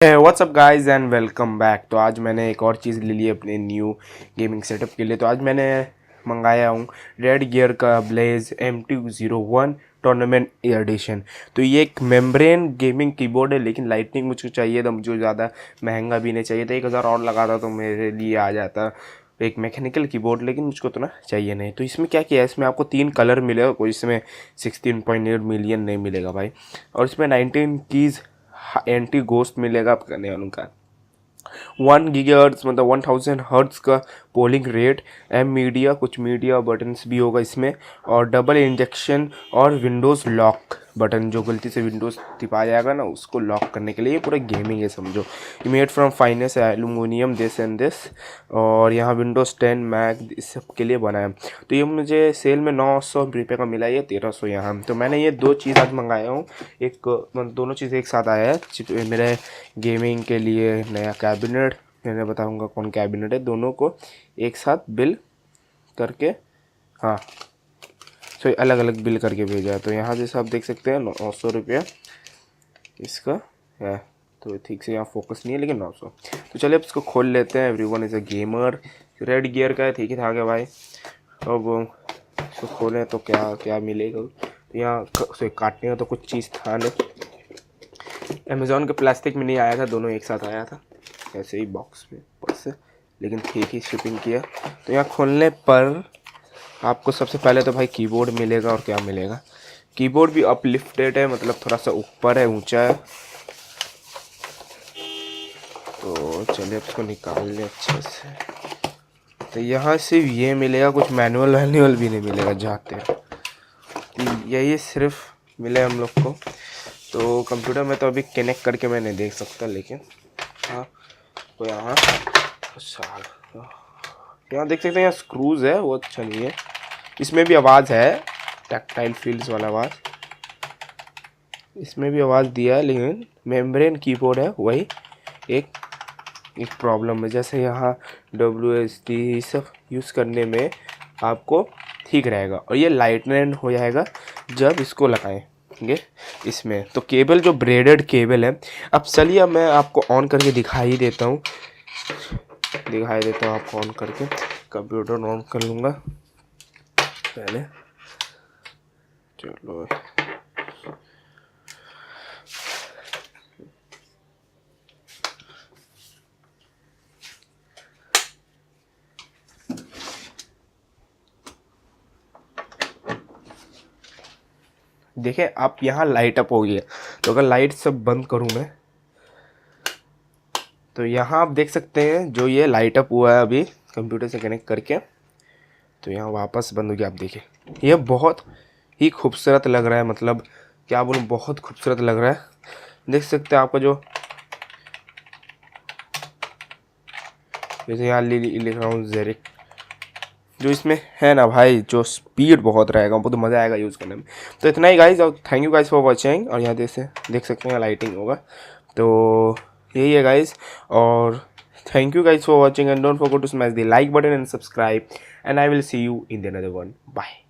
WhatsApp guys and welcome back. तो आज मैंने एक और चीज़ ले ली है अपने न्यू गेमिंग सेटअप के लिए। तो आज मैंने मंगाया हूँ रेड गियर का ब्लेज MT01 टूर्नामेंट एडिशन। तो ये एक मेम्ब्रेन गेमिंग कीबोर्ड है, लेकिन लाइटनिंग मुझको चाहिए था, मुझे ज़्यादा महंगा भी नहीं चाहिए था। 1000 और लगाता तो मेरे लिए आ जाता एक मैकेनिकल कीबोर्ड, लेकिन मुझको तो ना चाहिए नहीं। तो इसमें क्या किया है, इसमें आपको 3 कलर मिलेगा, कोई इसमें 16.8 मिलियन नहीं मिलेगा भाई। और इसमें 19 कीज़ एंटी गोस्ट मिलेगा आपका करने वालों का 1 GHz मतलब 1000 हर्ट्ज़ का पोलिंग रेट, एम मीडिया, कुछ मीडिया बटन्स भी होगा इसमें, और डबल इंजेक्शन और विंडोज़ लॉक बटन, जो गलती से विंडोज़ टिपा जाएगा ना उसको लॉक करने के लिए। ये पूरा गेमिंग है समझो। Made from finest aluminium this and this. और यहाँ विंडोज़ 10 मैक इस सब के लिए बना है। तो ये मुझे सेल में 900 रुपये का मिला, ये 1300 यहाँ। तो मैंने ये 2 चीज़ आज मंगाया हूँ, दोनों चीज़ एक साथ आया है। मेरे गेमिंग के लिए नया कैबिनेट, मैंने बताऊंगा कौन कैबिनेट है, दोनों को एक साथ बिल करके, हाँ सो अलग अलग बिल करके भेजा है। तो यहाँ जैसे आप देख सकते हैं 900 रुपया इसका है। तो ठीक से यहाँ फोकस नहीं है, लेकिन 900। तो चलिए अब इसको खोल लेते हैं। Everyone is a gamer. Red gear का है, ठीक ही था क्या भाई। अब इसको खोलें तो क्या क्या मिलेगा। तो यहाँ काटने का तो कुछ चीज़ था नहीं। अमेज़ॉन के प्लास्टिक में नहीं आया था, दोनों एक साथ आया था ऐसे ही बॉक्स में ऊपर से, लेकिन ठीक ही शिपिंग किया। तो यहाँ खोलने पर आपको सबसे पहले तो भाई कीबोर्ड मिलेगा। और क्या मिलेगा, कीबोर्ड भी अपलिफ्टेड है, मतलब थोड़ा सा ऊपर है, ऊंचा है। तो चलिए अब इसको निकाल लें अच्छे से। तो यहाँ सिर्फ ये मिलेगा, कुछ मैनुअल वैनुअल भी नहीं मिलेगा जाते। तो यही सिर्फ मिले हम लोग को। तो कंप्यूटर में तो अभी कनेक्ट करके मैं नहीं देख सकता, लेकिन हाँ तो यहाँ देख सकते हैं, यहाँ स्क्रूज है, वो अच्छा नहीं है। इसमें भी आवाज़ है, टैक्टाइल फील्स वाला आवाज़ इसमें भी आवाज़ दिया है, लेकिन मेम्ब्रेन कीबोर्ड है वही एक प्रॉब्लम है। जैसे यहाँ WSD सब यूज़ करने में आपको ठीक रहेगा, और ये लाइटनिंग हो जाएगा जब इसको लगाएंगे इसमें। तो केबल जो ब्रेडेड केबल है, अब चलिए मैं आपको ऑन करके दिखाई देता हूँ आपको ऑन करके। कंप्यूटर ऑन कर लूँगा पहले, चलो। देखें आप, यहाँ लाइट अप हो गया। तो अगर लाइट सब बंद करूँ मैं, तो यहाँ आप देख सकते हैं जो ये लाइट अप हुआ है अभी कंप्यूटर से कनेक्ट करके, तो यहाँ वापस बंद हो गया। आप देखिए ये बहुत ही खूबसूरत लग रहा है, मतलब क्या बोलूँ, बहुत खूबसूरत लग रहा है। देख सकते हैं आपका जो जैसे यहाँ लिख रहा हूँ जेरिक, जो इसमें है ना भाई, जो स्पीड बहुत रहेगा, बहुत मज़ा आएगा यूज़ करने में। तो इतना ही गाइज, और thank you guys for watching. और यहाँ देख सकते हैं लाइटिंग होगा, तो यही है गाइज। और thank you guys for watching, and don't forget to smash the like button and subscribe, and I will see you in the another one. Bye.